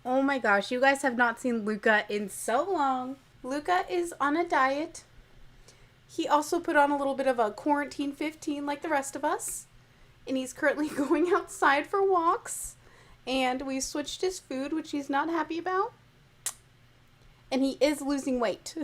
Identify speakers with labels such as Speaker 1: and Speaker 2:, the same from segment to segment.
Speaker 1: Oh my gosh, you guys have not seen Luca in so long. Luca is on a diet. He also put on a little bit of a quarantine 15 like the rest of us. And he's currently going outside for walks. And we switched his food, which he's not happy about. And he is losing weight.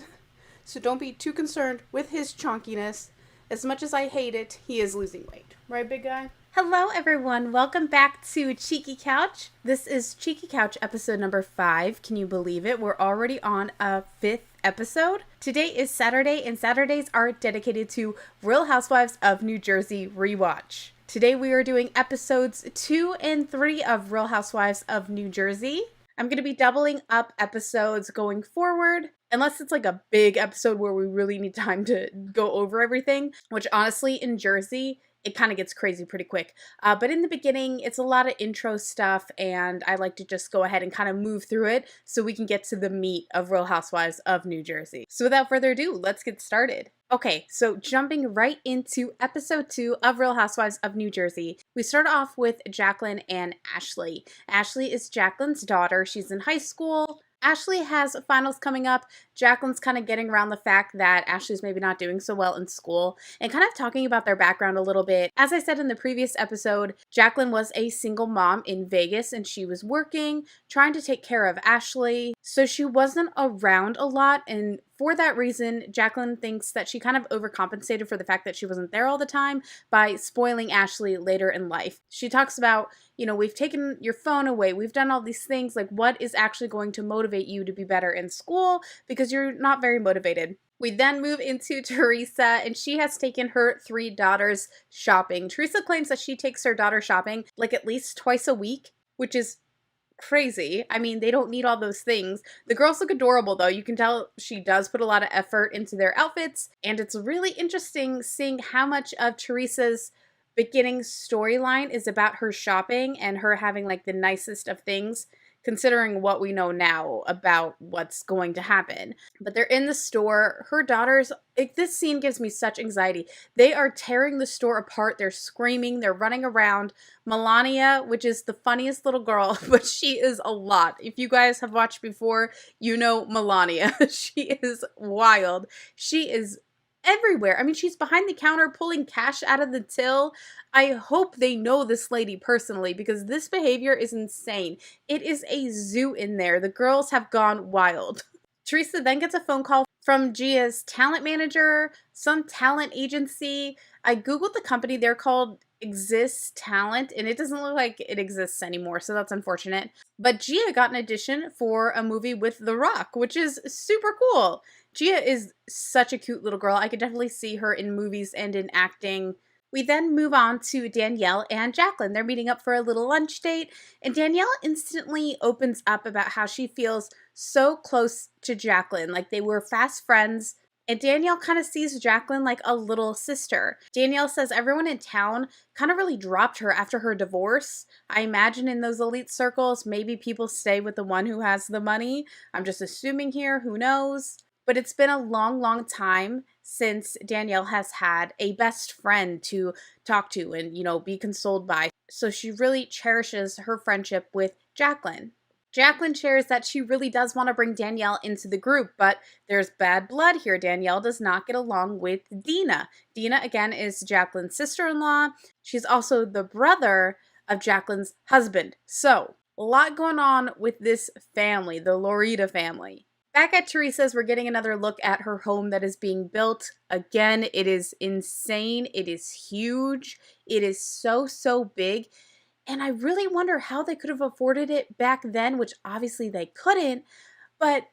Speaker 1: So don't be too concerned with his chonkiness. As much as I hate it, he is losing weight. Right, big guy? Hello, everyone. Welcome back to Cheeky Couch. This is Cheeky Couch episode number 5. Can you believe it? We're already on a 5th episode. Today is Saturday, and Saturdays are dedicated to Real Housewives of New Jersey Rewatch. Today we are doing episodes 2 and 3 of Real Housewives of New Jersey. I'm going to be doubling up episodes going forward, unless it's like a big episode where we really need time to go over everything, which honestly in Jersey, it kind of gets crazy pretty quick. But in the beginning, it's a lot of intro stuff, and I like to just go ahead and kind of move through it so we can get to the meat of Real Housewives of New Jersey. So without further ado, let's get started. Okay, so jumping right into episode 2 of Real Housewives of New Jersey, we start off with Jacqueline and Ashley. Ashley is Jacqueline's daughter. She's in high school. Ashley has finals coming up. Jacqueline's kind of getting around the fact that Ashley's maybe not doing so well in school and kind of talking about their background a little bit. As I said in the previous episode, Jacqueline was a single mom in Vegas and she was working, trying to take care of Ashley. So she wasn't around a lot, and for that reason, Jacqueline thinks that she kind of overcompensated for the fact that she wasn't there all the time by spoiling Ashley later in life. She talks about, we've taken your phone away, we've done all these things, like what is actually going to motivate you to be better in school because you're not very motivated. We then move into Teresa, and she has taken her 3 daughters shopping. Teresa claims that she takes her daughter shopping like at least twice a week, which is crazy. I mean, they don't need all those things. The girls look adorable though. You can tell she does put a lot of effort into their outfits, and it's really interesting seeing how much of Teresa's beginning storyline is about her shopping and her having like the nicest of things, considering what we know now about what's going to happen. But they're in the store. Her daughters, this scene gives me such anxiety. They are tearing the store apart. They're screaming. They're running around. Melania, which is the funniest little girl, but she is a lot. If you guys have watched before, you know Melania. She is wild. She is everywhere. I mean, she's behind the counter pulling cash out of the till. I hope they know this lady personally because this behavior is insane. It is a zoo in there. The girls have gone wild. Teresa then gets a phone call from Gia's talent manager, some talent agency. I googled the company. They're called Exists Talent, and it doesn't look like it exists anymore, so that's unfortunate. But Gia got an audition for a movie with The Rock, which is super cool. Gia is such a cute little girl. I could definitely see her in movies and in acting. We then move on to Danielle and Jacqueline. They're meeting up for a little lunch date, and Danielle instantly opens up about how she feels so close to Jacqueline, like they were fast friends. And Danielle kind of sees Jacqueline like a little sister. Danielle says everyone in town kind of really dropped her after her divorce. I imagine in those elite circles, maybe people stay with the one who has the money. I'm just assuming here, who knows? But it's been a long, long time since Danielle has had a best friend to talk to and, be consoled by. So she really cherishes her friendship with Jacqueline. Jacqueline shares that she really does want to bring Danielle into the group, but there's bad blood here. Danielle does not get along with Dina. Dina, again, is Jacqueline's sister-in-law. She's also the brother of Jacqueline's husband. So, a lot going on with this family, the Lorita family. Back at Teresa's, we're getting another look at her home that is being built. Again, it is insane. It is huge. It is so, so big. And I really wonder how they could have afforded it back then, which obviously they couldn't. But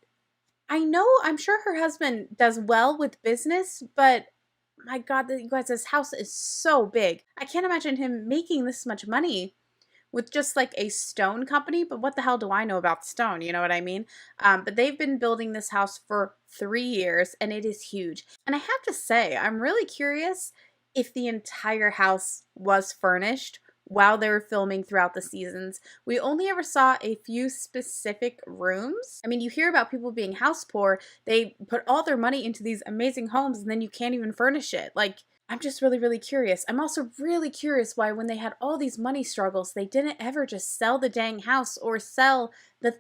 Speaker 1: I'm sure her husband does well with business, but my God, you guys, this house is so big. I can't imagine him making this much money with just like a stone company, but what the hell do I know about stone? You know what I mean? But they've been building this house for 3 years and it is huge. And I have to say, I'm really curious if the entire house was furnished while they were filming throughout the seasons. We only ever saw a few specific rooms. I mean, you hear about people being house poor. They put all their money into these amazing homes and then you can't even furnish it. Like, I'm just really, really curious. I'm also really curious why when they had all these money struggles, they didn't ever just sell the dang house or sell the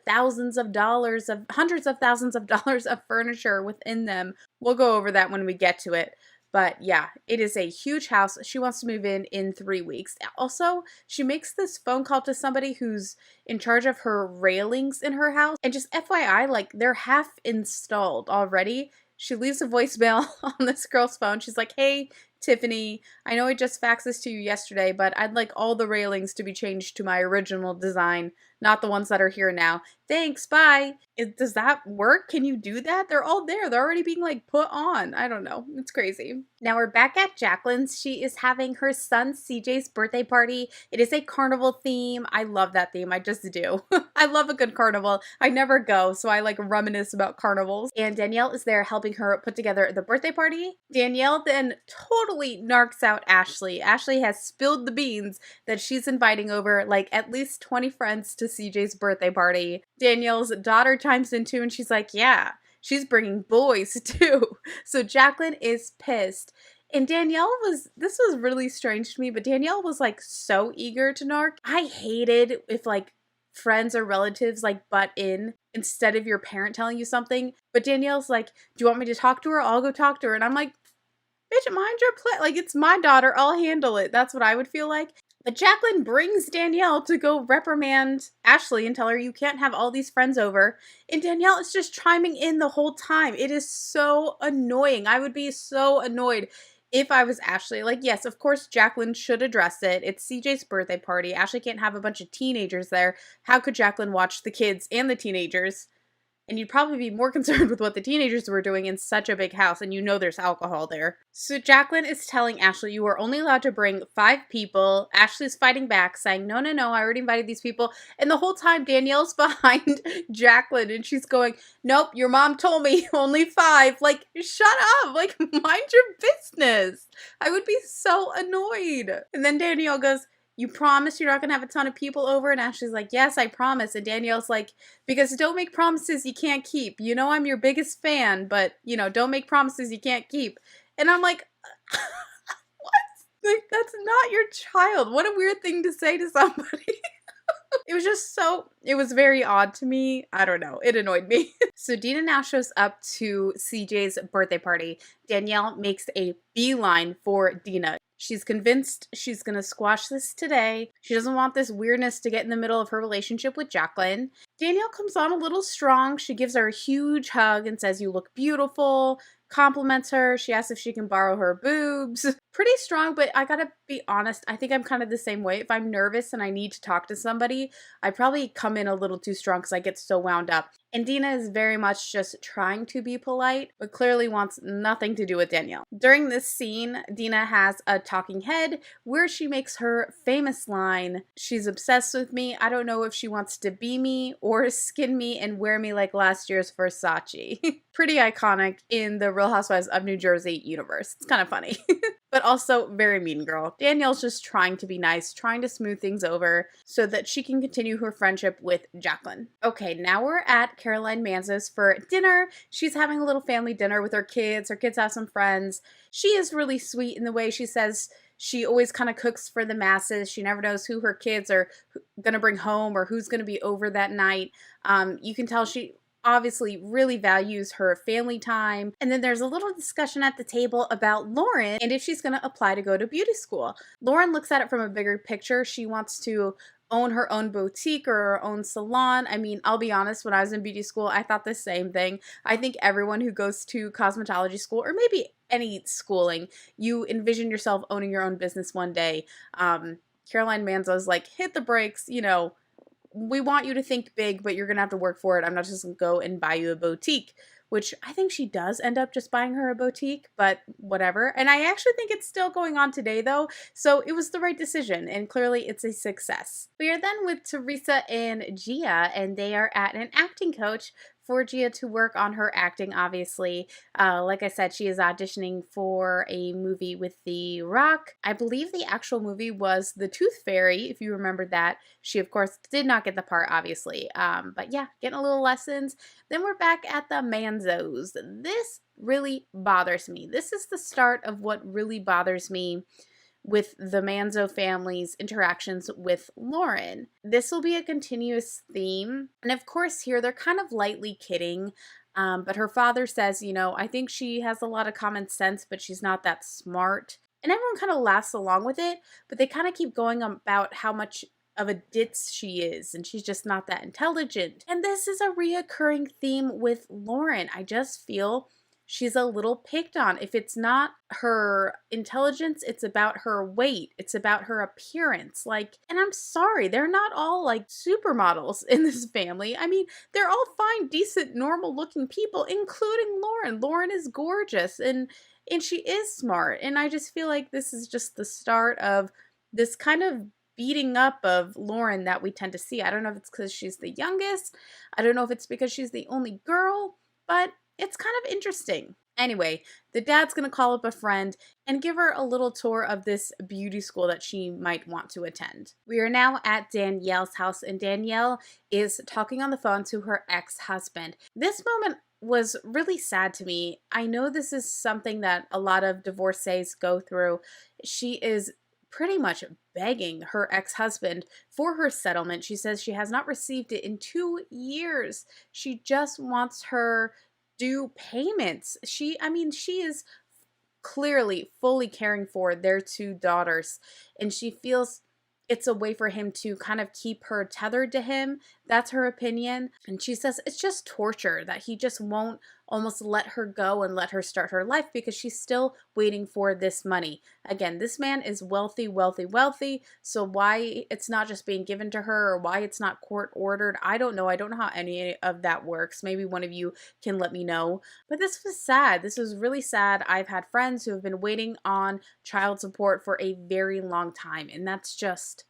Speaker 1: hundreds of thousands of dollars of furniture within them. We'll go over that when we get to it. But yeah, it is a huge house. She wants to move in 3 weeks. Also, she makes this phone call to somebody who's in charge of her railings in her house. And just FYI, like they're half installed already. She leaves a voicemail on this girl's phone. She's like, hey, Tiffany, I know I just faxed this to you yesterday, but I'd like all the railings to be changed to my original design, not the ones that are here now. Thanks, bye. Does that work? Can you do that? They're all there. They're already being like put on. I don't know. It's crazy. Now we're back at Jacqueline's. She is having her son CJ's birthday party. It is a carnival theme. I love that theme. I just do. I love a good carnival. I never go, so I like reminisce about carnivals. And Danielle is there helping her put together the birthday party. Danielle then totally narcs out Ashley. Ashley has spilled the beans that she's inviting over like at least 20 friends to CJ's birthday party. Danielle's daughter chimes in too, and she's like, yeah, she's bringing boys too. So Jacqueline is pissed. And this was really strange to me, but Danielle was like so eager to narc. I hated if like friends or relatives like butt in instead of your parent telling you something. But Danielle's like, do you want me to talk to her? I'll go talk to her. And I'm like, bitch, mind your play. Like, it's my daughter. I'll handle it. That's what I would feel like. But Jacqueline brings Danielle to go reprimand Ashley and tell her you can't have all these friends over. And Danielle is just chiming in the whole time. It is so annoying. I would be so annoyed if I was Ashley. Like, yes, of course, Jacqueline should address it. It's CJ's birthday party. Ashley can't have a bunch of teenagers there. How could Jacqueline watch the kids and the teenagers? And you'd probably be more concerned with what the teenagers were doing in such a big house, and you know there's alcohol there. So Jacqueline is telling Ashley, you are only allowed to bring 5 people. Ashley's fighting back, saying, no, no, no, I already invited these people. And the whole time, Danielle's behind Jacqueline, and she's going, nope, your mom told me only 5. Like, shut up. Like, mind your business. I would be so annoyed. And then Danielle goes, you promise you're not going to have a ton of people over? And Ashley's like, yes, I promise. And Danielle's like, because don't make promises you can't keep. You know I'm your biggest fan, but, you know, don't make promises you can't keep. And I'm like, what? Like, that's not your child. What a weird thing to say to somebody. It was very odd to me. I don't know. It annoyed me. So Dina now shows up to CJ's birthday party. Danielle makes a beeline for Dina. She's convinced she's going to squash this today. She doesn't want this weirdness to get in the middle of her relationship with Jacqueline. Danielle comes on a little strong. She gives her a huge hug and says, you look beautiful. Compliments her. She asks if she can borrow her boobs. Pretty strong, but I gotta be honest, I think I'm kind of the same way. If I'm nervous and I need to talk to somebody, I probably come in a little too strong because I get so wound up. And Dina is very much just trying to be polite, but clearly wants nothing to do with Danielle. During this scene, Dina has a talking head where she makes her famous line, she's obsessed with me. I don't know if she wants to be me or skin me and wear me like last year's Versace. Pretty iconic in the Real Housewives of New Jersey universe. It's kind of funny. But also very mean girl. Danielle's just trying to be nice, trying to smooth things over so that she can continue her friendship with Jacqueline. Okay, now we're at Caroline Manzo's for dinner. She's having a little family dinner with her kids. Her kids have some friends. She is really sweet in the way she says she always kind of cooks for the masses. She never knows who her kids are going to bring home or who's going to be over that night. You can tell she obviously really values her family time. And then there's a little discussion at the table about Lauren and if she's going to apply to go to beauty school. Lauren looks at it from a bigger picture. She wants to own her own boutique or her own salon. I mean, I'll be honest, when I was in beauty school, I thought the same thing. I think everyone who goes to cosmetology school or maybe any schooling, you envision yourself owning your own business one day. Caroline Manzo's like, hit the brakes, you know, we want you to think big, but you're going to have to work for it. I'm not just going to go and buy you a boutique, which I think she does end up just buying her a boutique, but whatever. And I actually think it's still going on today though. So it was the right decision and clearly it's a success. We are then with Teresa and Gia and they are at an acting coach for Gia to work on her acting, obviously. Like I said, she is auditioning for a movie with The Rock. I believe the actual movie was The Tooth Fairy, if you remember that. She, of course, did not get the part, obviously. But yeah, getting a little lessons. Then we're back at the Manzos. This really bothers me. This is the start of what really bothers me with the Manzo family's interactions with Lauren. This will be a continuous theme. And of course, here they're kind of lightly kidding. But her father says, you know, I think she has a lot of common sense, but she's not that smart. And everyone kind of laughs along with it, but they kind of keep going about how much of a ditz she is, and she's just not that intelligent. And this is a reoccurring theme with Lauren. I just feel she's a little picked on. If it's not her intelligence, it's about her weight. It's about her appearance. Like, and I'm sorry, they're not all like supermodels in this family. I mean, they're all fine, decent, normal looking people, including Lauren. Lauren is gorgeous and she is smart. And I just feel like this is just the start of this kind of beating up of Lauren that we tend to see. I don't know if it's because she's the youngest. I don't know if it's because she's the only girl, but it's kind of interesting. Anyway, the dad's going to call up a friend and give her a little tour of this beauty school that she might want to attend. We are now at Danielle's house, and Danielle is talking on the phone to her ex-husband. This moment was really sad to me. I know this is something that a lot of divorcees go through. She is pretty much begging her ex-husband for her settlement. She says she has not received it in 2 years. She just wants her due payments. She is clearly fully caring for their 2 daughters, and she feels it's a way for him to kind of keep her tethered to him. That's her opinion. And she says it's just torture that he just won't almost let her go and let her start her life because she's still waiting for this money. Again, this man is wealthy, wealthy, wealthy. So why it's not just being given to her or why it's not court ordered, I don't know. I don't know how any of that works. Maybe one of you can let me know. But this was sad. This was really sad. I've had friends who have been waiting on child support for a very long time. And that's just,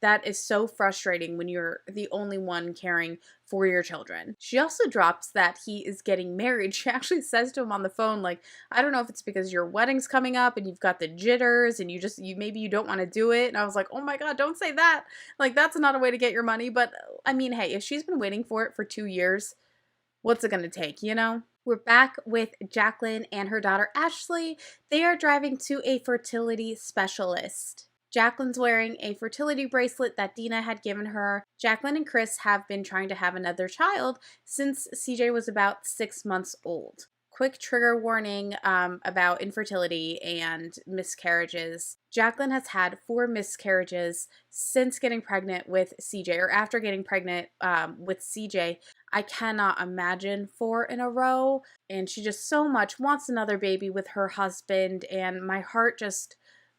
Speaker 1: that is so frustrating when you're the only one caring for your children. She also drops that he is getting married. She actually says to him on the phone, like, I don't know if it's because your wedding's coming up and you've got the jitters and maybe you don't want to do it. And I was like, oh my God, don't say that. Like, that's not a way to get your money. But I mean, hey, if she's been waiting for it for 2 years, what's it going to take, you know? We're back with Jacqueline and her daughter Ashley. They are driving to a fertility specialist. Jacqueline's wearing a fertility bracelet that Dina had given her. Jacqueline and Chris have been trying to have another child since CJ was about 6 months old. Quick trigger warning about infertility and miscarriages. Jacqueline has had 4 miscarriages since getting pregnant with CJ, or after getting pregnant with CJ. I cannot imagine 4 in a row. And she just so much wants another baby with her husband, and my heart just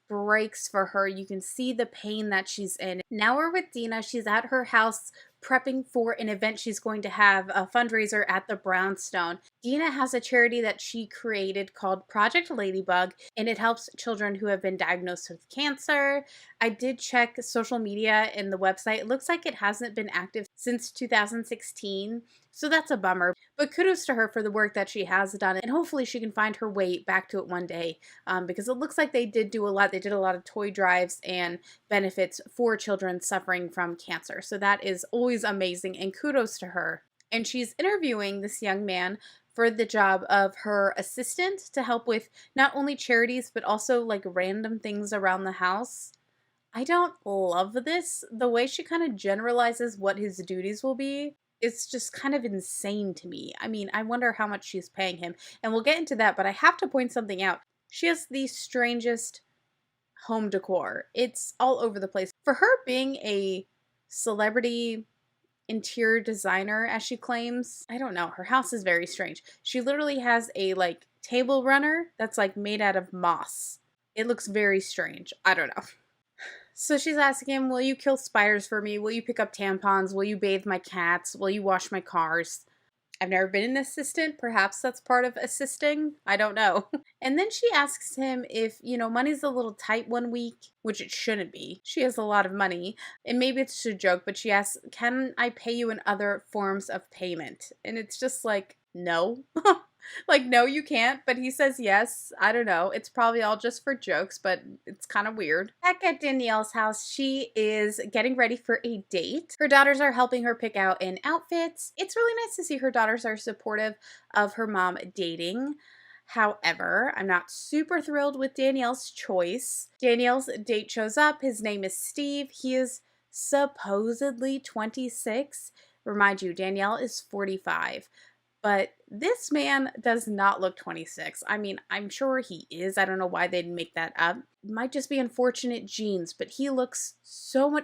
Speaker 1: breaks for her. You can see the pain that she's in. Now we're with Dina. She's at her house prepping for an event she's going to have, a fundraiser at the Brownstone. Dina has a charity that she created called Project Ladybug, and it helps children who have been diagnosed with cancer. I did check social media and the website. It looks like it hasn't been active since 2016, so that's a bummer. But kudos to her for the work that she has done, and hopefully she can find her way back to it one day, because it looks like they did do a lot. They did a lot of toy drives and benefits for children suffering from cancer, so that is always amazing, and kudos to her. And she's interviewing this young man for the job of her assistant to help with not only charities, but also like random things around the house. I don't love this. The way she kind of generalizes what his duties will be, it's just kind of insane to me. I mean, I wonder how much she's paying him. And we'll get into that, but I have to point something out. She has the strangest home decor. It's all over the place. For her being a celebrity interior designer, as she claims, I don't know, her house is very strange. She literally has a like table runner that's like made out of moss. It looks very strange. I don't know. So she's asking him, will you kill spiders for me? Will you pick up tampons? Will you bathe my cats? Will you wash my cars? I've never been an assistant. Perhaps that's part of assisting. I don't know. And then she asks him if, money's a little tight one week, which it shouldn't be. She has a lot of money. And maybe it's just a joke, but she asks, can I pay you in other forms of payment? And it's just like, no. Like, no, you can't, but he says yes. I don't know. It's probably all just for jokes, but it's kind of weird. Back at Danielle's house, she is getting ready for a date. Her daughters are helping her pick out in outfits. It's really nice to see her daughters are supportive of her mom dating. However, I'm not super thrilled with Danielle's choice. Danielle's date shows up. His name is Steve. He is supposedly 26. Remind you, Danielle is 45. But this man does not look 26. I mean, I'm sure he is. I don't know why they'd make that up. It might just be unfortunate genes, but he looks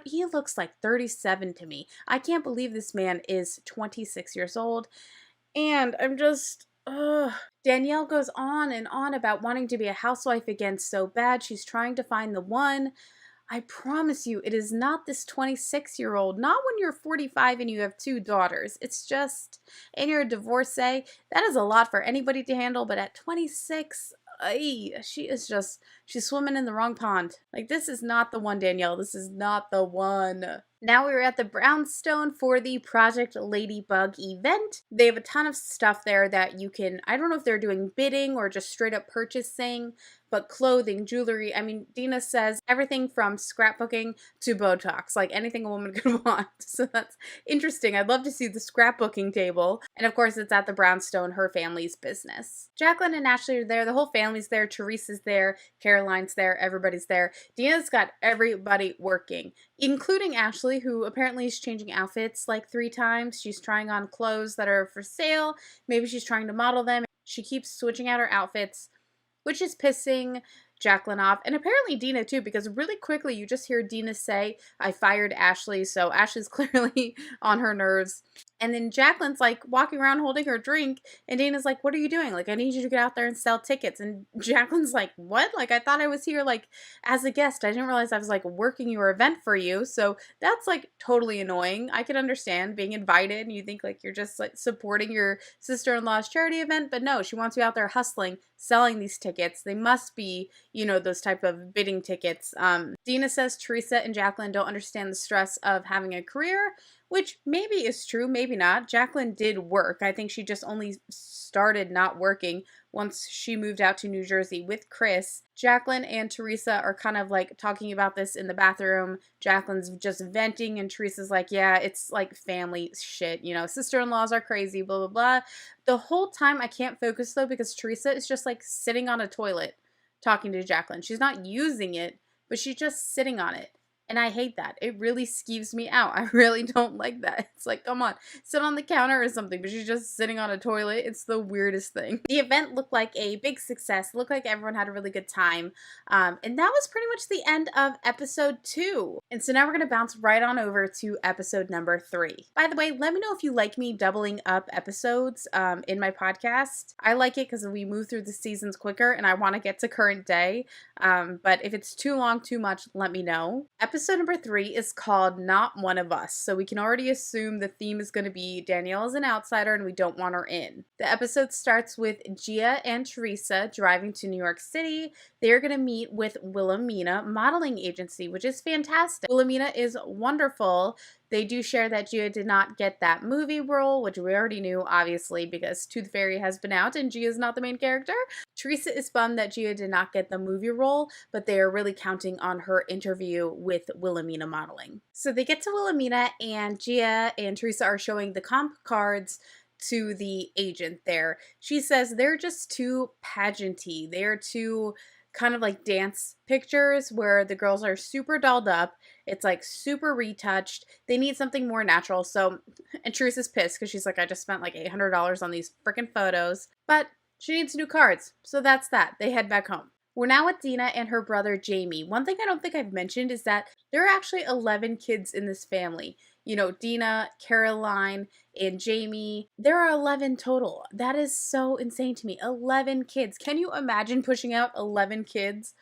Speaker 1: he looks like 37 to me. I can't believe this man is 26 years old. And I'm just, ugh. Danielle goes on and on about wanting to be a housewife again so bad. She's trying to find the one. I promise you, it is not this 26-year-old, not when you're 45 and you have 2 daughters. It's just, and you're a divorcee, that is a lot for anybody to handle, but at 26, she's swimming in the wrong pond. Like, this is not the one, Danielle. This is not the one. Now we're at the brownstone for the Project Ladybug event. They have a ton of stuff there that you can, I don't know if they're doing bidding or just straight up purchasing, but clothing, jewelry. I mean, Dina says everything from scrapbooking to Botox, like anything a woman could want. So that's interesting. I'd love to see the scrapbooking table. And of course, it's at the brownstone, her family's business. Jacqueline and Ashley are there. The whole family's there. Teresa's there. Caroline's there. Everybody's there. Dina's got everybody working, including Ashley, who apparently is changing outfits like 3 times. She's trying on clothes that are for sale. Maybe she's trying to model them. She keeps switching out her outfits, which is pissing Jacqueline off. And apparently Dina too, because really quickly you just hear Dina say, I fired Ashley. So Ashley's clearly on her nerves. And then Jacqueline's like walking around holding her drink. And Dana's like, what are you doing? Like, I need you to get out there and sell tickets. And Jacqueline's like, what? Like, I thought I was here like as a guest. I didn't realize I was like working your event for you. So that's like totally annoying. I can understand being invited and you think like you're just like supporting your sister-in-law's charity event. But no, she wants you out there hustling, selling these tickets. They must be, those type of bidding tickets. Dina says Teresa and Jacqueline don't understand the stress of having a career, which maybe is true, maybe not. Jacqueline did work. I think she just only started not working once she moved out to New Jersey with Chris. Jacqueline and Teresa are kind of like talking about this in the bathroom. Jacqueline's just venting and Teresa's like, yeah, it's like family shit. Sister-in-laws are crazy, blah, blah, blah. The whole time I can't focus though because Teresa is just like sitting on a toilet talking to Jacqueline. She's not using it, but she's just sitting on it. And I hate that. It really skeeves me out. I really don't like that. It's like, come on, sit on the counter or something, but she's just sitting on a toilet. It's the weirdest thing. The event looked like a big success. It looked like everyone had a really good time. And that was pretty much the end of episode 2. And so now we're going to bounce right on over to episode number 3. By the way, let me know if you like me doubling up episodes in my podcast. I like it because we move through the seasons quicker and I want to get to current day. But if it's too long, too much, let me know. Episode number 3 is called Not One of Us, so we can already assume the theme is going to be Danielle is an outsider and we don't want her in. The episode starts with Gia and Teresa driving to New York City. They're going to meet with Wilhelmina Modeling Agency, which is fantastic. Wilhelmina is wonderful. They do share that Gia did not get that movie role, which we already knew, obviously, because Tooth Fairy has been out and Gia is not the main character. Teresa is bummed that Gia did not get the movie role, but they are really counting on her interview with Wilhelmina Modeling. So they get to Wilhelmina and Gia and Teresa are showing the comp cards to the agent there. She says they're just too pageanty. They're too kind of like dance pictures where the girls are super dolled up. It's like super retouched. They need something more natural. So, and Teresa's pissed because she's like, I just spent like $800 on these freaking photos. But she needs new cards. So that's that. They head back home. We're now with Dina and her brother Jamie. One thing I don't think I've mentioned is that there are actually 11 kids in this family. Dina, Caroline, and Jamie. There are 11 total. That is so insane to me. 11 kids. Can you imagine pushing out 11 kids?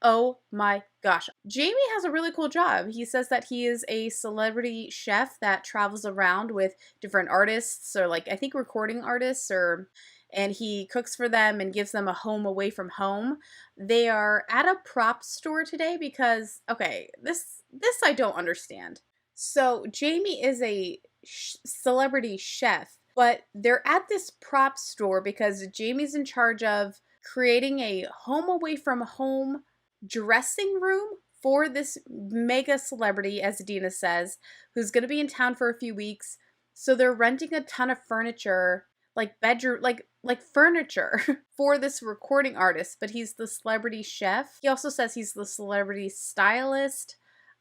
Speaker 1: Oh my Gosh, Jamie has a really cool job. He says that he is a celebrity chef that travels around with different artists or like I think recording artists or and he cooks for them and gives them a home away from home. They are at a prop store today because okay, this I don't understand. So, Jamie is a celebrity chef, but they're at this prop store because Jamie's in charge of creating a home away from home dressing room for this mega celebrity, as Dina says, who's going to be in town for a few weeks. So they're renting a ton of furniture, like bedroom, like furniture for this recording artist. But he's the celebrity chef. He also says he's the celebrity stylist.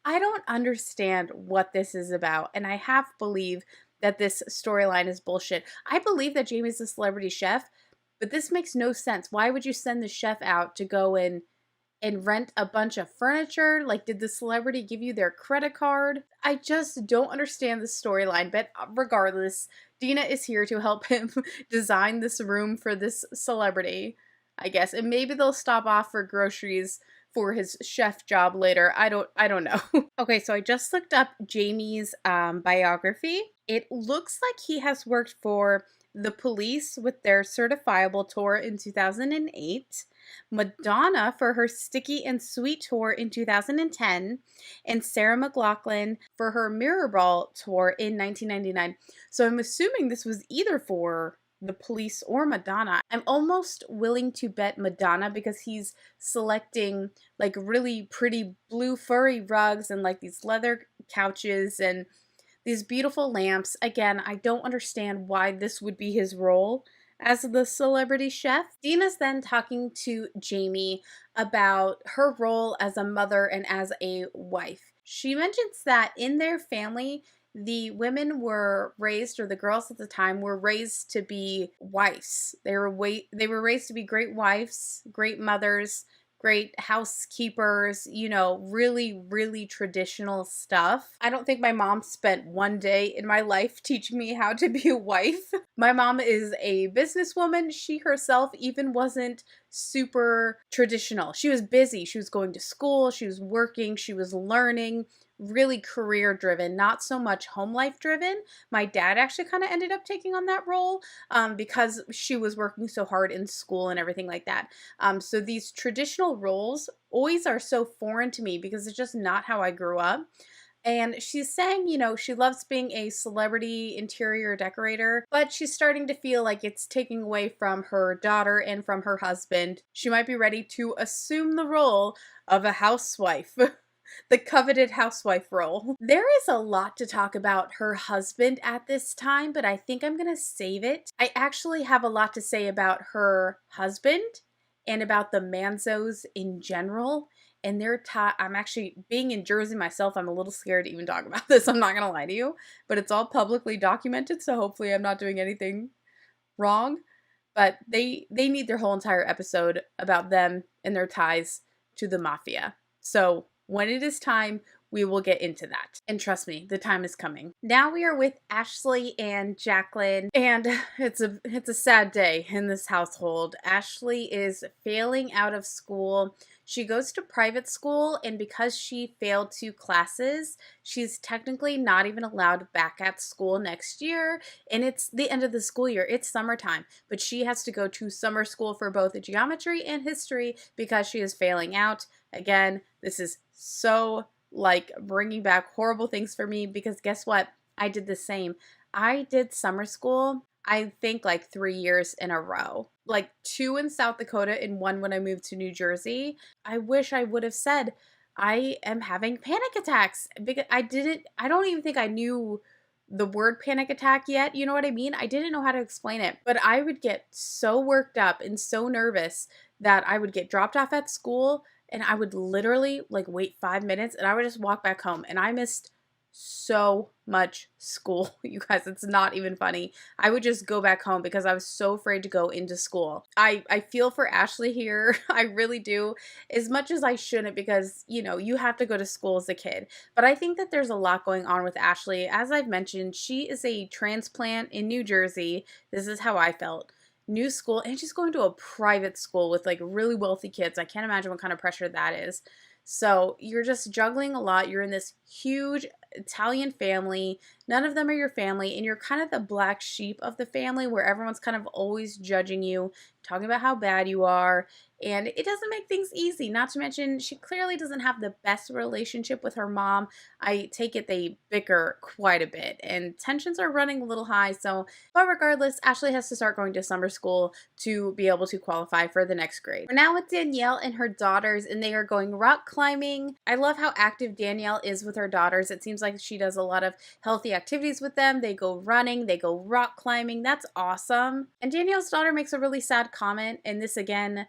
Speaker 1: I don't understand what this is about, and I half believe that this storyline is bullshit. I believe that Jamie's the celebrity chef, but this makes no sense. Why would you send the chef out to go and rent a bunch of furniture? Like, did the celebrity give you their credit card? I just don't understand the storyline, but regardless, Dina is here to help him design this room for this celebrity, I guess. And maybe they'll stop off for groceries for his chef job later. I don't know. Okay, so I just looked up Jamie's biography. It looks like he has worked for the Police with their Certifiable tour in 2008, Madonna for her Sticky and Sweet tour in 2010, and Sarah McLachlan for her Mirrorball tour in 1999. So I'm assuming this was either for the Police or Madonna. I'm almost willing to bet Madonna because he's selecting like really pretty blue furry rugs and like these leather couches and these beautiful lamps. Again, I don't understand why this would be his role as the celebrity chef. Dina's then talking to Jamie about her role as a mother and as a wife. She mentions that in their family, the women were raised, or the girls at the time were raised to be wives. They were raised to be great wives, great mothers, great housekeepers, you know, really, really traditional stuff. I don't think my mom spent one day in my life teaching me how to be a wife. My mom is a businesswoman. She herself even wasn't super traditional. She was busy. She was going to school. She was working. She was learning. Really career driven, not so much home life driven. My dad actually kind of ended up taking on that role because she was working so hard in school and everything like that. So these traditional roles always are so foreign to me because it's just not how I grew up. And she's saying, you know, she loves being a celebrity interior decorator, but she's starting to feel like it's taking away from her daughter and from her husband. She might be ready to assume the role of a housewife. The coveted housewife role. There is a lot to talk about her husband at this time, but I think I'm going to save it. I actually have a lot to say about her husband and about the Manzos in general. And their I'm actually, being in Jersey myself, I'm a little scared to even talk about this. I'm not going to lie to you, but it's all publicly documented, so hopefully I'm not doing anything wrong. But they need their whole entire episode about them and their ties to the mafia. So when it is time, we will get into that. And trust me, the time is coming. Now we are with Ashley and Jacqueline, and it's a sad day in this household. Ashley is failing out of school. She goes to private school, and because she failed 2 classes, she's technically not even allowed back at school next year, and it's the end of the school year. It's summertime, but she has to go to summer school for both geometry and history because she is failing out. Again, this is so like bringing back horrible things for me because guess what? I did the same. I did summer school, I think like 3 years in a row, like 2 in South Dakota and 1 when I moved to New Jersey. I wish I would have said I am having panic attacks because I don't even think I knew the word panic attack yet. You know what I mean? I didn't know how to explain it, but I would get so worked up and so nervous that I would get dropped off at school and I would literally like wait 5 minutes and I would just walk back home, and I missed so much school. You guys, it's not even funny. I would just go back home because I was so afraid to go into school. I feel for Ashley here. I really do. As much as I shouldn't because, you know, you have to go to school as a kid. But I think that there's a lot going on with Ashley. As I've mentioned, she is a transplant in New Jersey. This is how I felt. New school, and she's going to a private school with like really wealthy kids. I can't imagine what kind of pressure that is. So you're just juggling a lot. You're in this huge Italian family. None of them are your family, and you're kind of the black sheep of the family where everyone's kind of always judging you, talking about how bad you are, and it doesn't make things easy. Not to mention, she clearly doesn't have the best relationship with her mom. I take it they bicker quite a bit, and tensions are running a little high. So, but regardless, Ashley has to start going to summer school to be able to qualify for the next grade. We're now with Danielle and her daughters, and they are going rock climbing. I love how active Danielle is with her daughters. It seems like she does a lot of healthy activities with them. They go running, they go rock climbing. That's awesome. And Danielle's daughter makes a really sad comment, and this again,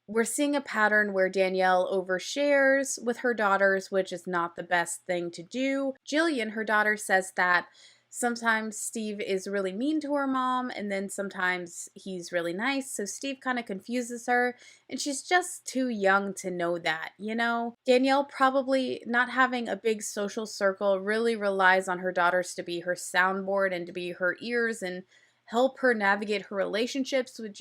Speaker 1: we're seeing a pattern where Danielle overshares with her daughters, which is not the best thing to do. Jillian, her daughter, says that sometimes Steve is really mean to her mom, and then sometimes he's really nice. So Steve kind of confuses her, and she's just too young to know that, you know? Danielle, probably not having a big social circle, really relies on her daughters to be her soundboard and to be her ears and help her navigate her relationships, which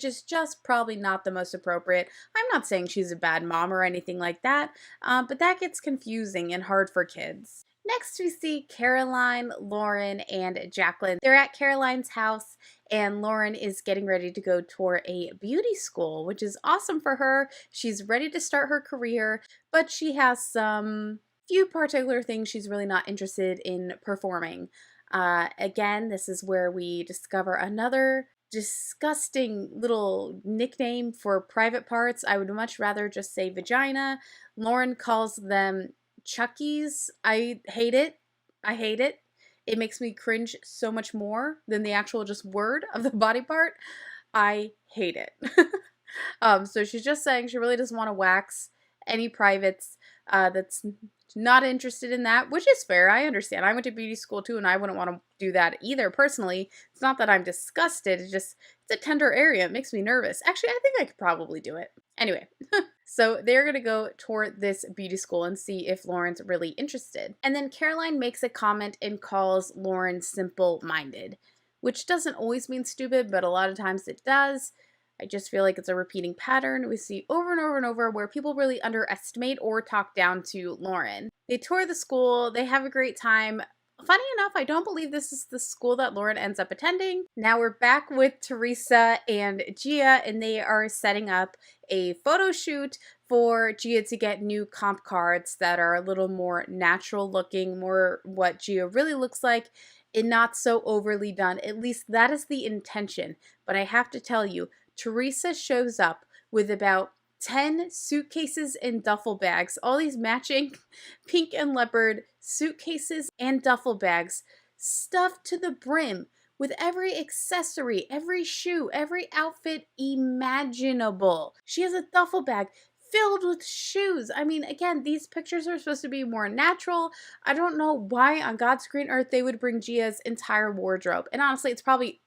Speaker 1: is just probably not the most appropriate. I'm not saying she's a bad mom or anything like that, but that gets confusing and hard for kids. Next, we see Caroline, Lauren, and Jacqueline. They're at Caroline's house, and Lauren is getting ready to go tour a beauty school, which is awesome for her. She's ready to start her career, but she has some few particular things she's really not interested in performing. Again, this is where we discover another disgusting little nickname for private parts. I would much rather just say vagina. Lauren calls them Chuckies. I hate it. I hate it. It makes me cringe so much more than the actual just word of the body part. I hate it. So she's just saying she really doesn't want to wax any privates. That's not interested in that, which is fair. I understand. I went to beauty school too, and I wouldn't want to do that either personally. It's not that I'm disgusted. It's a tender area. It makes me nervous. Actually, I think I could probably do it. Anyway, so they're going to go tour this beauty school and see if Lauren's really interested. And then Caroline makes a comment and calls Lauren simple-minded, which doesn't always mean stupid, but a lot of times it does. I just feel like it's a repeating pattern we see over and over and over where people really underestimate or talk down to Lauren. They tour the school, they have a great time. Funny enough, I don't believe this is the school that Lauren ends up attending. Now we're back with Teresa and Gia, and they are setting up a photo shoot for Gia to get new comp cards that are a little more natural looking, more what Gia really looks like, and not so overly done. At least that is the intention. But I have to tell you, Teresa shows up with about 10 suitcases and duffel bags, all these matching pink and leopard suitcases and duffel bags stuffed to the brim with every accessory, every shoe, every outfit imaginable. She has a duffel bag filled with shoes. I mean, again, these pictures are supposed to be more natural. I don't know why on God's green earth they would bring Gia's entire wardrobe. And honestly, it's probably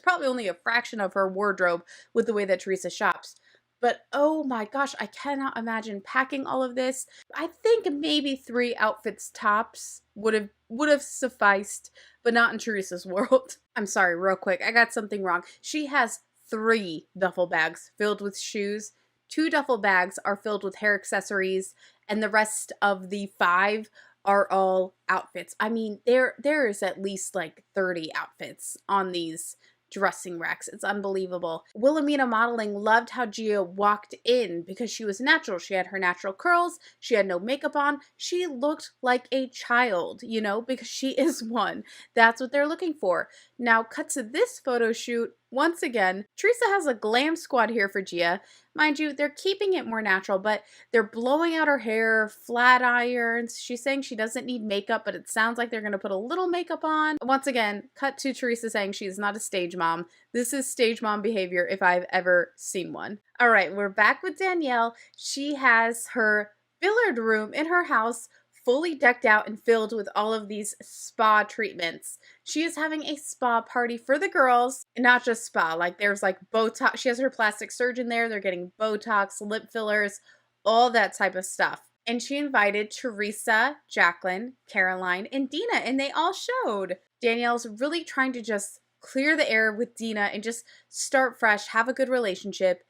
Speaker 1: only a fraction of her wardrobe with the way that Teresa shops. But oh my gosh, I cannot imagine packing all of this. I think maybe 3 outfits tops would have sufficed, but not in Teresa's world. I'm sorry, real quick, I got something wrong. She has 3 duffel bags filled with shoes. 2 duffel bags are filled with hair accessories, and the rest of the 5 are all outfits. I mean, there is at least like 30 outfits on these dressing racks. It's unbelievable. Wilhelmina Modeling loved how Gia walked in because she was natural. She had her natural curls. She had no makeup on. She looked like a child, you know, because she is one. That's what they're looking for. Now, cut to this photo shoot. Once again, Teresa has a glam squad here for Gia. Mind you, they're keeping it more natural, but they're blowing out her hair, flat irons. She's saying she doesn't need makeup, but it sounds like they're going to put a little makeup on. Once again, cut to Teresa saying she's not a stage mom. This is stage mom behavior if I've ever seen one. All right, we're back with Danielle. She has her billiard room in her house fully decked out and filled with all of these spa treatments. She is having a spa party for the girls, and not just spa, like there's like Botox. She has her plastic surgeon there. They're getting Botox, lip fillers, all that type of stuff. And she invited Teresa, Jacqueline, Caroline, and Dina, and they all showed. Danielle's really trying to just clear the air with Dina and just start fresh, have a good relationship.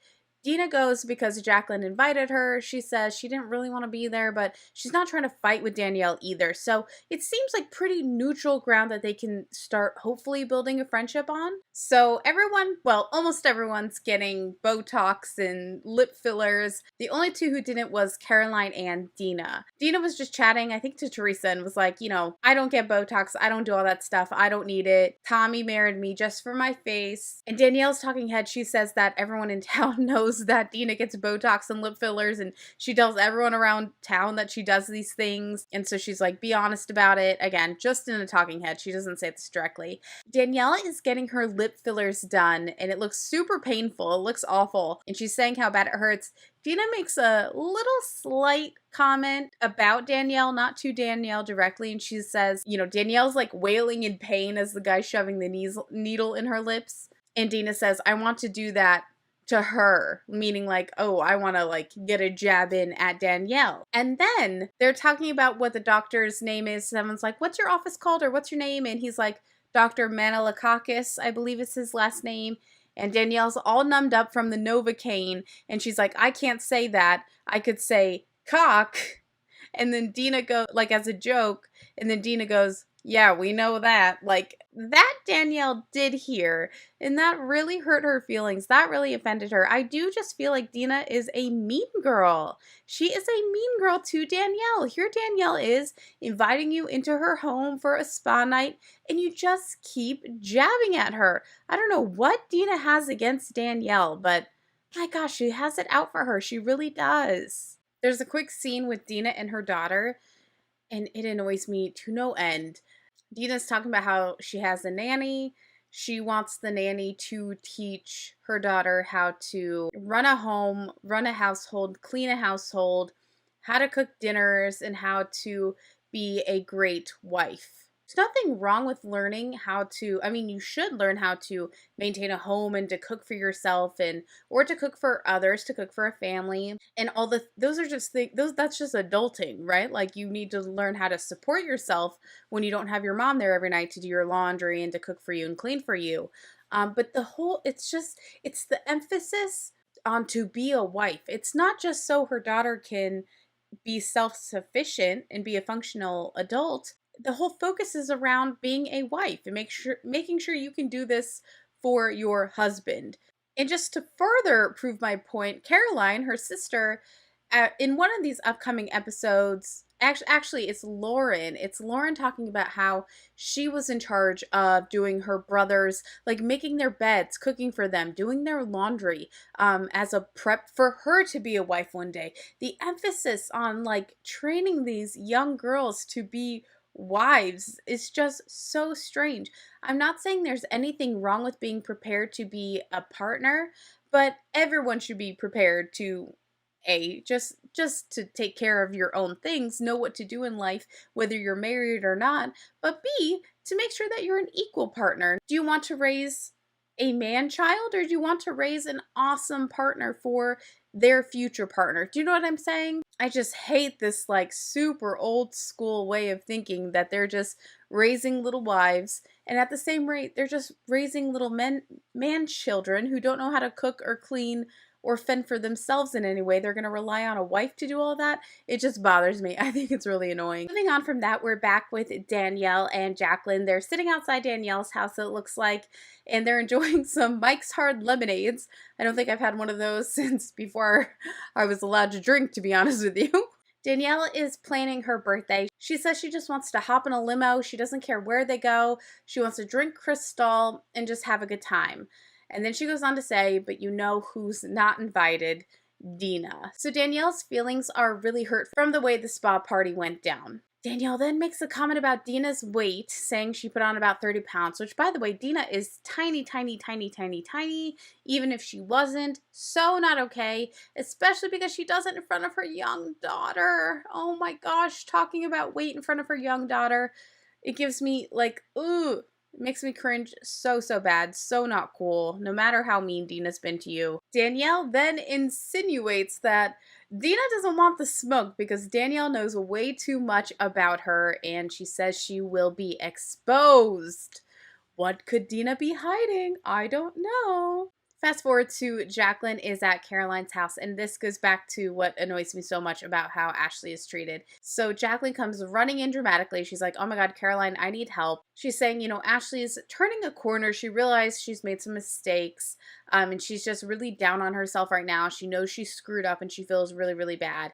Speaker 1: Dina goes because Jacqueline invited her. She says she didn't really want to be there, but she's not trying to fight with Danielle either. So it seems like pretty neutral ground that they can start hopefully building a friendship on. So everyone, well, almost everyone's getting Botox and lip fillers. The only two who didn't was Caroline and Dina. Dina was just chatting, I think, to Teresa and was like, I don't get Botox. I don't do all that stuff. I don't need it. Tommy married me just for my face. And Danielle's talking head. She says that everyone in town knows that Dina gets Botox and lip fillers, and she tells everyone around town that she does these things. And so she's like, be honest about it. Again, just in a talking head. She doesn't say this directly. Danielle is getting her lip fillers done, and it looks super painful. It looks awful. And she's saying how bad it hurts. Dina makes a little slight comment about Danielle, not to Danielle directly, and she says, Danielle's like wailing in pain as the guy's shoving the needle in her lips. And Dina says, I want to do that to her, meaning like, oh, I want to like get a jab in at Danielle. And then they're talking about what the doctor's name is. Someone's like, what's your office called, or what's your name? And he's like, Dr. Manilakakis, I believe is his last name. And Danielle's all numbed up from the Novocaine, and she's like, I can't say that. I could say cock. And then Dina goes, like as a joke, and then Dina goes, yeah, we know that. Like, that Danielle did hear, and that really hurt her feelings. That really offended her. I do just feel like Dina is a mean girl. She is a mean girl to Danielle. Here Danielle is inviting you into her home for a spa night, and you just keep jabbing at her. I don't know what Dina has against Danielle, but my gosh, she has it out for her. She really does. There's a quick scene with Dina and her daughter, and it annoys me to no end. Dina's talking about how she has a nanny. She wants the nanny to teach her daughter how to run a home, run a household, clean a household, how to cook dinners, and how to be a great wife. There's nothing wrong with learning how to, you should learn how to maintain a home and to cook for yourself or to cook for others, to cook for a family. And those are just things, that's just adulting, right? Like you need to learn how to support yourself when you don't have your mom there every night to do your laundry and to cook for you and clean for you. But it's the emphasis on to be a wife. It's not just so her daughter can be self-sufficient and be a functional adult. The whole focus is around being a wife and making sure you can do this for your husband. And just to further prove my point, Caroline, her sister, in one of these upcoming episodes, actually it's Lauren. It's Lauren talking about how she was in charge of doing her brothers, like making their beds, cooking for them, doing their laundry, as a prep for her to be a wife one day. The emphasis on like training these young girls to be wives is just so strange. I'm not saying there's anything wrong with being prepared to be a partner, but everyone should be prepared to just to take care of your own things, know what to do in life, whether you're married or not, but B, to make sure that you're an equal partner. Do you want to raise a man child, or do you want to raise an awesome partner for their future partner? Do you know what I'm saying? I just hate this like super old school way of thinking that they're just raising little wives, and at the same rate they're just raising little man children who don't know how to cook or clean or fend for themselves in any way. They're going to rely on a wife to do all that. It just bothers me. I think it's really annoying. Moving on from that, we're back with Danielle and Jacqueline. They're sitting outside Danielle's house, it looks like, and they're enjoying some Mike's Hard Lemonades. I don't think I've had one of those since before I was allowed to drink, to be honest with you. Danielle is planning her birthday. She says she just wants to hop in a limo. She doesn't care where they go. She wants to drink Cristal and just have a good time. And then she goes on to say, but you know who's not invited? Dina. So Danielle's feelings are really hurt from the way the spa party went down. Danielle then makes a comment about Dina's weight, saying she put on about 30 pounds, which, by the way, Dina is tiny, tiny, tiny, tiny, tiny, even if she wasn't. So not okay, especially because she does it in front of her young daughter. Oh my gosh, talking about weight in front of her young daughter. It gives me like, ooh. It makes me cringe so bad, so not cool, no matter how mean Dina's been to you. Danielle then insinuates that Dina doesn't want the smoke because Danielle knows way too much about her, and she says she will be exposed. What could Dina be hiding? I don't know. Fast forward to Jacqueline is at Caroline's house, and this goes back to what annoys me so much about how Ashley is treated. So Jacqueline comes running in dramatically. She's like, oh my God, Caroline, I need help. She's saying, you know, Ashley's turning a corner. She realized she's made some mistakes, and she's just really down on herself right now. She knows she's screwed up and she feels really, really bad.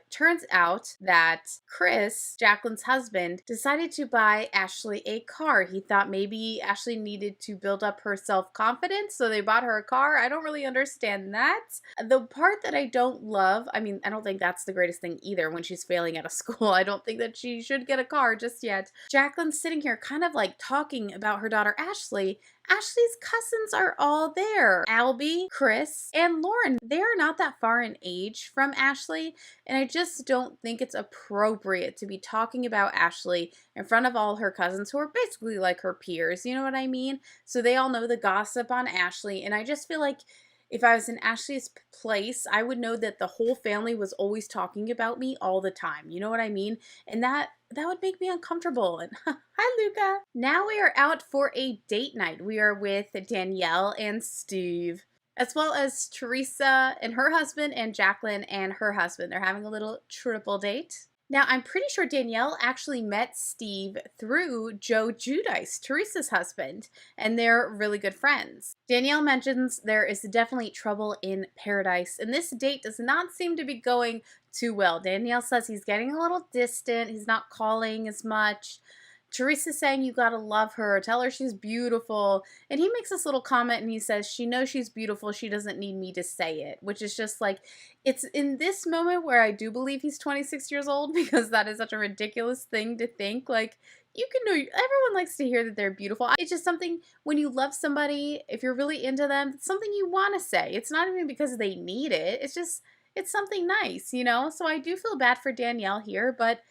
Speaker 1: Turns out that Chris, Jacqueline's husband, decided to buy Ashley a car. He thought maybe Ashley needed to build up her self-confidence, so they bought her a car. I don't really understand that. The part that I don't love, I mean, I don't think that's the greatest thing either when she's failing at a school. I don't think that she should get a car just yet. Jacqueline's sitting here kind of like talking about her daughter Ashley. Ashley's cousins are all there. Albie, Chris, and Lauren. They are not that far in age from Ashley, and I just don't think it's appropriate to be talking about Ashley in front of all her cousins who are basically like her peers, you know what I mean? So they all know the gossip on Ashley, and I just feel like if I was in Ashley's place, I would know that the whole family was always talking about me all the time. You know what I mean? And that would make me uncomfortable. And hi, Luca. Now we are out for a date night. We are with Danielle and Steve, as well as Teresa and her husband and Jacqueline and her husband. They're having a little triple date. Now, I'm pretty sure Danielle actually met Steve through Joe Giudice, Teresa's husband, and they're really good friends. Danielle mentions there is definitely trouble in paradise, and this date does not seem to be going too well. Danielle says he's getting a little distant, he's not calling as much. Teresa's saying you gotta love her, tell her she's beautiful, and he makes this little comment and he says she knows she's beautiful, she doesn't need me to say it, which is just like, it's in this moment where I do believe he's 26 years old, because that is such a ridiculous thing to think. Like, you can know, everyone likes to hear that they're beautiful. It's just something, when you love somebody, if you're really into them, it's something you want to say. It's not even because they need it, it's just, it's something nice, you know? So I do feel bad for Danielle here, but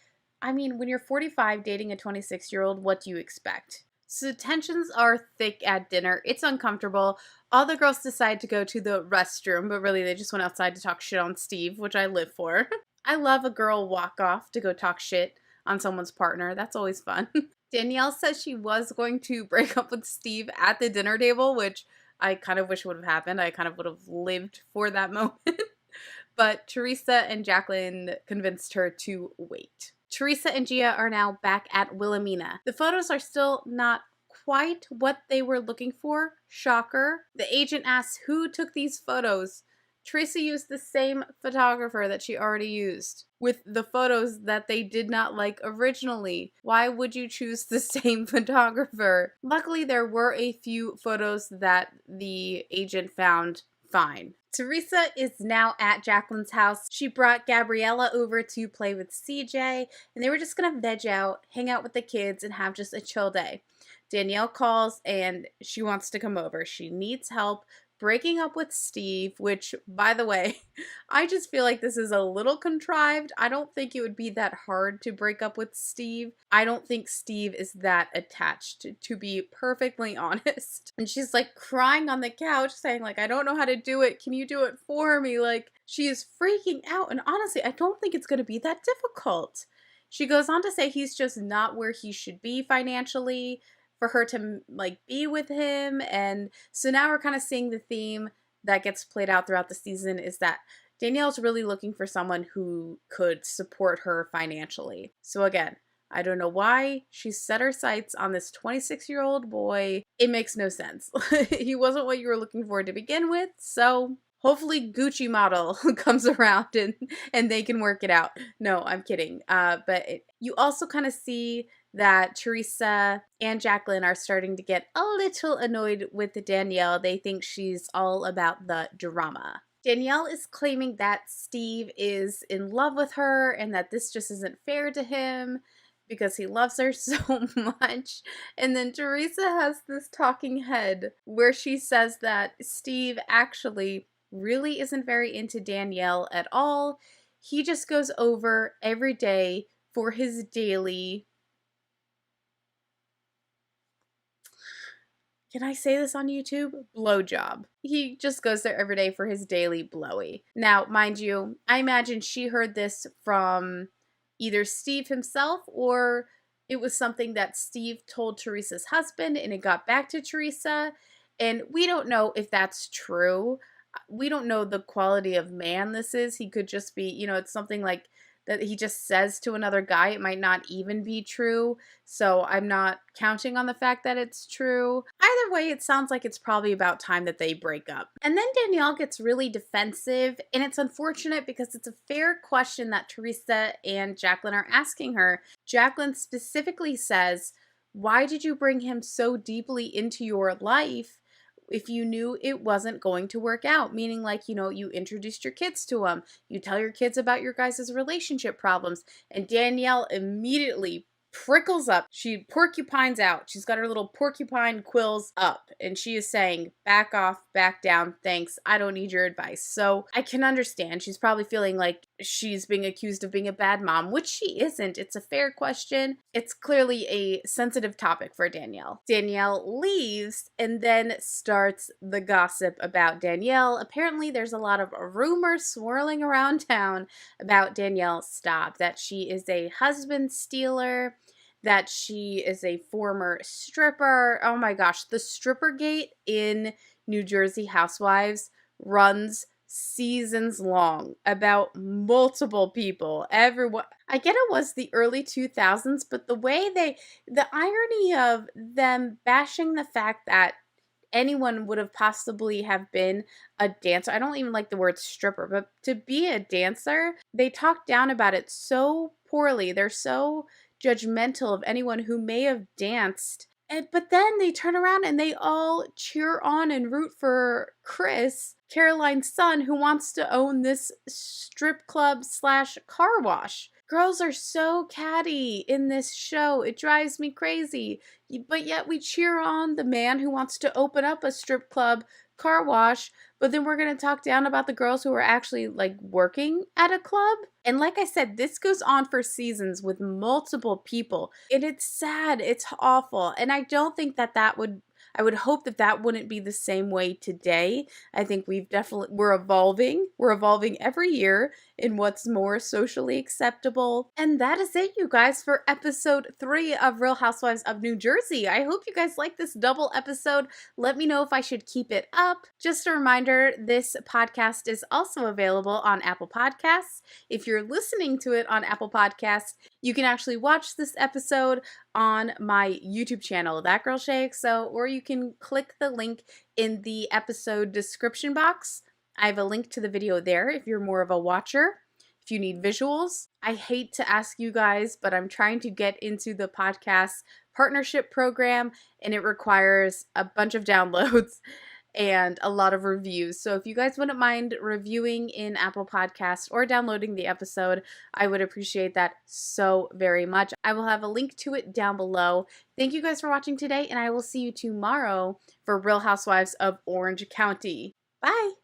Speaker 1: I mean, when you're 45 dating a 26-year-old, what do you expect? So tensions are thick at dinner. It's uncomfortable. All the girls decide to go to the restroom, but really they just went outside to talk shit on Steve, which I live for. I love a girl walk off to go talk shit on someone's partner. That's always fun. Danielle says she was going to break up with Steve at the dinner table, which I kind of wish would have happened. I kind of would have lived for that moment. But Teresa and Jacqueline convinced her to wait. Teresa and Gia are now back at Wilhelmina. The photos are still not quite what they were looking for. Shocker. The agent asks who took these photos. Teresa used the same photographer that she already used with the photos that they did not like originally. Why would you choose the same photographer? Luckily, there were a few photos that the agent found fine. Teresa is now at Jacqueline's house. She brought Gabriella over to play with CJ, and they were just gonna veg out, hang out with the kids, and have just a chill day. Danielle calls and she wants to come over. She needs help breaking up with Steve, which, by the way, I just feel like this is a little contrived. I don't think it would be that hard to break up with Steve. I don't think Steve is that attached, to be perfectly honest. And she's like crying on the couch saying like, I don't know how to do it. Can you do it for me? Like, she is freaking out. And honestly, I don't think it's going to be that difficult. She goes on to say he's just not where he should be financially for her to like be with him. And so now we're kind of seeing the theme that gets played out throughout the season is that Danielle's really looking for someone who could support her financially. So again, I don't know why she set her sights on this 26-year-old boy. It makes no sense. He wasn't what you were looking for to begin with. So hopefully Gucci model comes around and they can work it out. No, I'm kidding. You also kind of see that Teresa and Jacqueline are starting to get a little annoyed with Danielle. They think she's all about the drama. Danielle is claiming that Steve is in love with her and that this just isn't fair to him because he loves her so much. And then Teresa has this talking head where she says that Steve actually really isn't very into Danielle at all. He just goes over every day for his daily, can I say this on YouTube? Blowjob. He just goes there every day for his daily blowy. Now, mind you, I imagine she heard this from either Steve himself or it was something that Steve told Teresa's husband and it got back to Teresa. And we don't know if that's true. We don't know the quality of man this is. He could just be, it's something like that he just says to another guy. It might not even be true. So I'm not counting on the fact that it's true. Either way, it sounds like it's probably about time that they break up. And then Danielle gets really defensive, and it's unfortunate because it's a fair question that Teresa and Jacqueline are asking her. Jacqueline specifically says, "Why did you bring him so deeply into your life if you knew it wasn't going to work out?" Meaning, like, you introduced your kids to him, you tell your kids about your guys' relationship problems, and Danielle immediately prickles up. She porcupines out. She's got her little porcupine quills up, and she is saying, "Back off, back down, thanks. I don't need your advice." So I can understand. She's probably feeling like she's being accused of being a bad mom, which she isn't. It's a fair question. It's clearly a sensitive topic for Danielle. Danielle leaves and then starts the gossip about Danielle. Apparently, there's a lot of rumors swirling around town about Danielle Staub, that she is a husband stealer, that she is a former stripper. Oh my gosh, the stripper gate in New Jersey Housewives runs seasons long about multiple people. Everyone, I get it was the early 2000s, but the irony of them bashing the fact that anyone would have possibly have been a dancer. I don't even like the word stripper, but to be a dancer, they talk down about it so poorly. They're so judgmental of anyone who may have danced. But then they turn around and they all cheer on and root for Chris, Caroline's son, who wants to own this strip club / car wash. Girls are so catty in this show. It drives me crazy. But yet we cheer on the man who wants to open up a strip club car wash, but then we're going to talk down about the girls who are actually like working at a club. And like I said, this goes on for seasons with multiple people, and it's sad. It's awful. And I don't think that I would hope that that wouldn't be the same way today. I think we're evolving. We're evolving every year in what's more socially acceptable. And that is it, you guys, for episode 3 of Real Housewives of New Jersey. I hope you guys like this double episode. Let me know if I should keep it up. Just a reminder, this podcast is also available on Apple Podcasts. If you're listening to it on Apple Podcasts, you can actually watch this episode on my YouTube channel, That Girl Shay XO, or you can click the link in the episode description box. I have a link to the video there if you're more of a watcher. If you need visuals, I hate to ask you guys, but I'm trying to get into the podcast partnership program, and it requires a bunch of downloads and a lot of reviews. So if you guys wouldn't mind reviewing in Apple Podcasts or downloading the episode, I would appreciate that so very much. I will have a link to it down below. Thank you guys for watching today, and I will see you tomorrow for Real Housewives of Orange County. Bye!